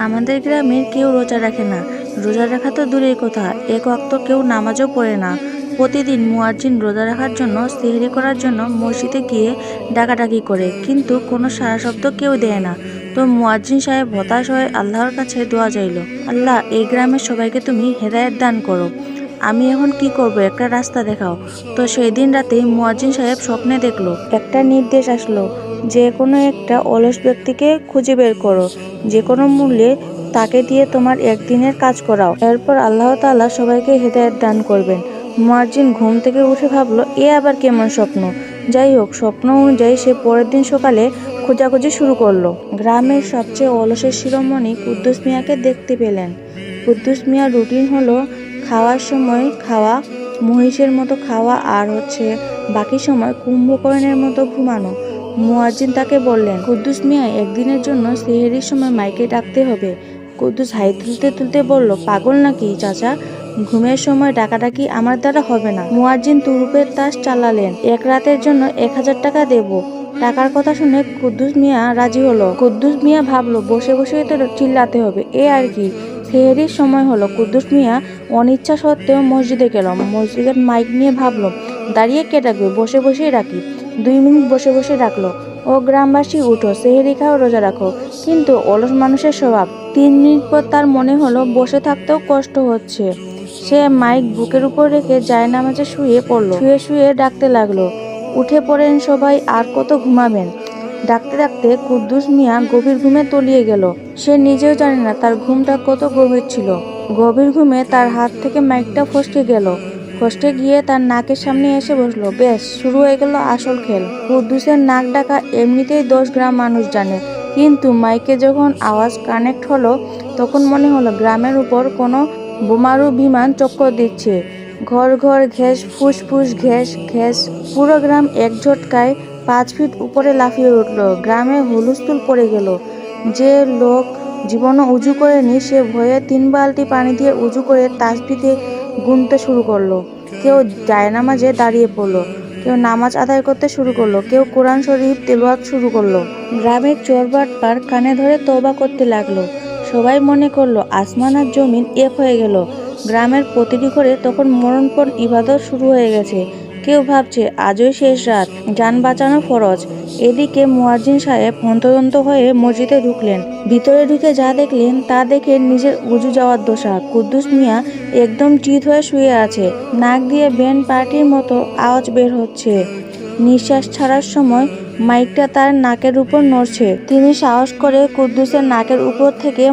আমাদের গ্রামের কেউ রোজা রাখে না। রোজা রাখা তো দূরের কথা, এক ওয়াক্ত কেউ নামাজও পড়ে না। প্রতিদিন মুয়াজ্জিন রোজা রাখার জন্য সেহরি করার জন্য মসজিদে গিয়ে ডাকাডাকি করে, কিন্তু কোনো সাড়া শব্দ কেউ দেয় না। তো মুয়াজ্জিন সাহেব হতাশ হয়ে আল্লাহর কাছে দোয়া চাইল, আল্লাহ, এই গ্রামের সবাইকে তুমি হেদায়েত দান করো। আমি এখন কি করব, একটা রাস্তা দেখাও। তো সেই দিন রাতেই মুয়াজ্জিন সাহেব স্বপ্নে দেখলো, একটা নির্দেশ আসলো, যে কোনো একটা অলস ব্যক্তিকে খুঁজে বের করো, যে কোনো মূল্যে তাকে দিয়ে তোমার একদিনের কাজ করাও, এরপর আল্লাহ তাআলা সবাইকে হেদায়েত দান করবেন। মুয়াজ্জিন ঘুম থেকে উঠে ভাবলো, এ আবার কেমন স্বপ্ন। যাই হোক, স্বপ্ন অনুযায়ী সে পরের দিন সকালে খোঁজাখুঁজি শুরু করলো। গ্রামের সবচেয়ে অলসের শিরোমণি কুদ্দুস মিয়াকে দেখতে পেলেন। কুদ্দুস মিয়ার রুটিন হলো খাওয়ার সময় খাওয়া, মহিষের মতো খাওয়া, আর বাকি সময় কুম্ভকর্ণের মতো ঘুমানো। মুয়াজ্জিন তাকে বললেন, কুদ্দুস মিয়া, একদিনের জন্য সেহরির সময় মাইকে ডাকতে হবে। কুদ্দুস হাই তুলতে তুলতে বলল, পাগল নাকি চাচা, ঘুমের সময় ডাকাডাকি আমার দ্বারা হবে না। মুয়াজ্জিন তুরুপের তাস চালালেন, এক রাতের জন্য 1000 টাকা দেব। টাকার কথা শুনে কুদ্দুস মিয়া রাজি হলো। কুদ্দুস মিয়া ভাবলো, বসে বসেই তো চিল্লাতে হবে, এ আর কি। সেহরির সময় হলো। কুদ্দুস মিয়া অনিচ্ছা সত্ত্বেও মসজিদে গেল। মসজিদের মাইক নিয়ে ভাবলো, দাঁড়িয়ে কে ডাকবে, বসে বসেই রাখি। 2 মিনিট বসে বসে ডাকলো, ও গ্রামবাসী উঠো, সেহরি খাও, রোজা রাখো। কিন্তু অলস মানুষের স্বভাব। 3 মিনিট পর তার মনে হলো বসে থাকতেও কষ্ট হচ্ছে। সে মাইক বুকের উপর রেখে জায়নামাজে শুয়ে পড়লো। শুয়ে শুয়ে ডাকতে লাগলো, উঠে পড়েন সবাই, আর কত ঘুমাবেন। ডাকতে ডাকতে কুদ্দুস মিয়া গভীর ঘুমে তলিয়ে গেল। সে নিজেও জানে না তার ঘুমটা কত গভীর ছিল। গভীর ঘুমে তার হাত থেকে মাইকটা ফসকে গেল। ফসকে গিয়ে তার নাকের সামনে এসে বসলো। বেশ, শুরু হয়ে গেল আসল খেল। কুদ্দুসের নাক ডাকা এমনিতেই 10 গ্রাম মানুষ জানে, কিন্তু মাইকে যখন আওয়াজ কানেক্ট হলো, তখন মনে হলো গ্রামের উপর কোনো বোমারু বিমান চক্কর দিচ্ছে। ঘর ঘর ঘ্যাস, ফুসফুস ঘ্যাস ঘ্যাস। পুরো গ্রাম এক ঝটকায় 5 ফিট উপরে লাফিয়ে উঠল। গ্রামে হুলস্থুল পড়ে গেল। যে লোক জীবনও উজু করেনি, সে ভয়ে 3 বালতি পানি দিয়ে উজু করে তাসবিহ গুনতে শুরু করলো। কেউ জায়নামাজে দাঁড়িয়ে পড়লো, কেউ নামাজ আদায় করতে শুরু করলো, কেউ কোরআন শরীফ তেলাওয়াত শুরু করলো। গ্রামের চোরবাটপার কানে ধরে তওবা করতে লাগলো। সবাই মনে করলো আসমান আর জমিন এক হয়ে গেল। গ্রামের প্রতিটি ঘরে তখন মরণপণ ইবাদত শুরু হয়ে গেছে। কেউ ভাবছে আজই শেষ রাত, জান বাঁচানো ফরজ। এদিকে মুয়াজ্জিন সাহেব হন্তদন্ত হয়ে মসজিদে ঢুকলেন। ভিতরে ঢুকে যা দেখলেন তা দেখে নিজের উজু যাওয়ার দশা। কুদ্দুস মিয়া একদম চিৎ হয়ে শুয়ে আছে। নাক দিয়ে ব্যান্ড পার্টির মতো আওয়াজ বের হচ্ছে। নিঃশ্বাস ছাড়ার সময় মাইকটা তার নাকের উপর নড়ছে। তিনি সাহস করে কুদ্দুসের নাকের উপর থেকে